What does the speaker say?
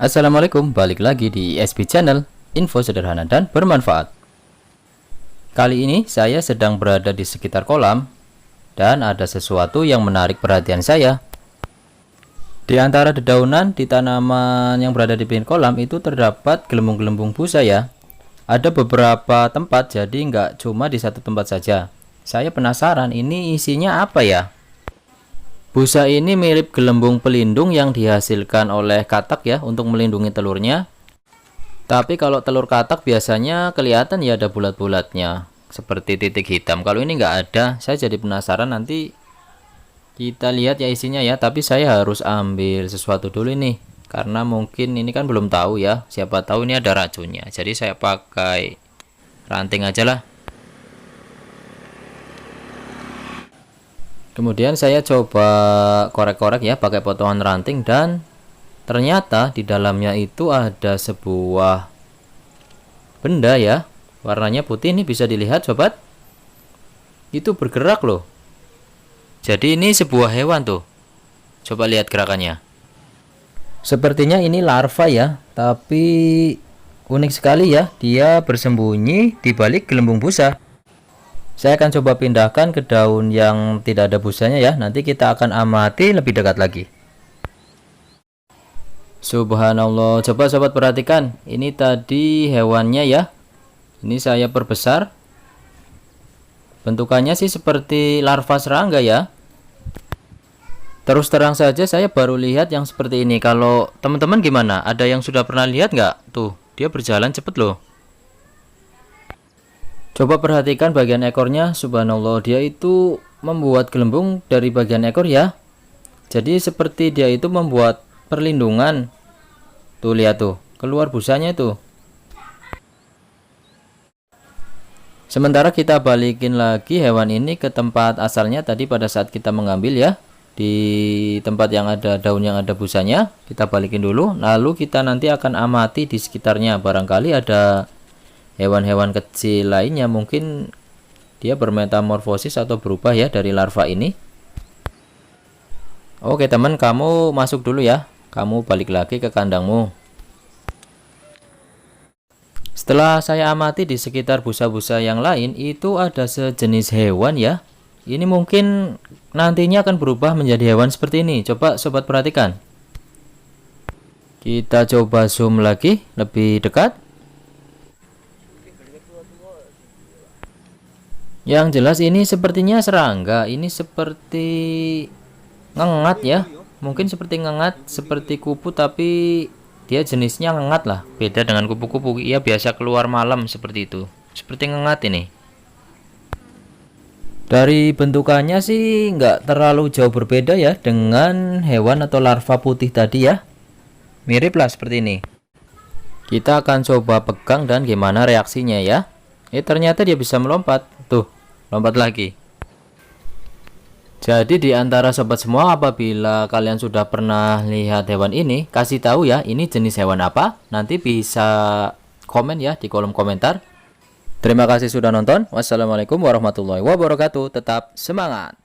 Assalamualaikum, balik lagi di SB Channel, info sederhana dan bermanfaat. Kali ini saya sedang berada di sekitar kolam dan ada sesuatu yang menarik perhatian saya. Di antara dedaunan di tanaman yang berada di pinggir kolam itu terdapat gelembung-gelembung busa ya. Ada beberapa tempat, jadi nggak cuma di satu tempat saja. Saya penasaran ini isinya apa ya? Busa ini mirip gelembung pelindung yang dihasilkan oleh katak ya untuk melindungi telurnya. Tapi kalau telur katak biasanya kelihatan ya ada bulat-bulatnya seperti titik hitam. Kalau ini nggak ada, saya jadi penasaran, nanti kita lihat ya isinya ya. Tapi saya harus ambil sesuatu dulu nih karena mungkin ini kan belum tahu ya. Siapa tahu ini ada racunnya. Jadi saya pakai ranting aja lah. Kemudian saya coba korek-korek ya pakai potongan ranting dan ternyata di dalamnya itu ada sebuah benda ya. Warnanya putih, ini bisa dilihat sobat. Itu bergerak loh. Jadi ini sebuah hewan tuh. Coba lihat gerakannya. Sepertinya ini larva ya, tapi unik sekali ya. Dia bersembunyi di balik gelembung busa. Saya akan coba pindahkan ke daun yang tidak ada busanya ya. Nanti kita akan amati lebih dekat lagi. Subhanallah, coba sobat perhatikan. Ini tadi hewannya ya. Ini saya perbesar. Bentukannya sih seperti larva serangga ya. Terus terang saja saya baru lihat yang seperti ini. Kalau teman-teman gimana? Ada yang sudah pernah lihat nggak? Tuh, dia berjalan cepet loh. Coba perhatikan bagian ekornya, subhanallah, dia itu membuat gelembung dari bagian ekor ya. Jadi seperti dia itu membuat perlindungan. Tuh lihat tuh, keluar busanya itu. Sementara kita balikin lagi hewan ini ke tempat asalnya tadi pada saat kita mengambil ya. Di tempat yang ada daun yang ada busanya, kita balikin dulu. Lalu kita nanti akan amati di sekitarnya. Barangkali ada hewan-hewan kecil lainnya, mungkin dia bermetamorfosis atau berubah ya dari larva ini. Oke teman, kamu masuk dulu ya. Kamu balik lagi ke kandangmu. Setelah saya amati di sekitar busa-busa yang lain, itu ada sejenis hewan ya. Ini mungkin nantinya akan berubah menjadi hewan seperti ini. Coba sobat perhatikan. Kita coba zoom lagi lebih dekat. Yang jelas ini sepertinya serangga. Ini seperti ngengat ya. Mungkin seperti ngengat, seperti kupu, tapi dia jenisnya ngengat lah. Beda dengan kupu-kupu. Ia biasa keluar malam seperti itu. Seperti ngengat ini. Dari bentukannya sih nggak terlalu jauh berbeda ya dengan hewan atau larva putih tadi ya. Mirip lah seperti ini. Kita akan coba pegang dan gimana reaksinya ya. Ternyata dia bisa melompat. Tuh, lompat lagi. Jadi di antara sobat semua, apabila kalian sudah pernah lihat hewan ini, kasih tahu ya ini jenis hewan apa. Nanti bisa komen ya di kolom komentar. Terima kasih sudah nonton. Wassalamualaikum warahmatullahi wabarakatuh. Tetap semangat.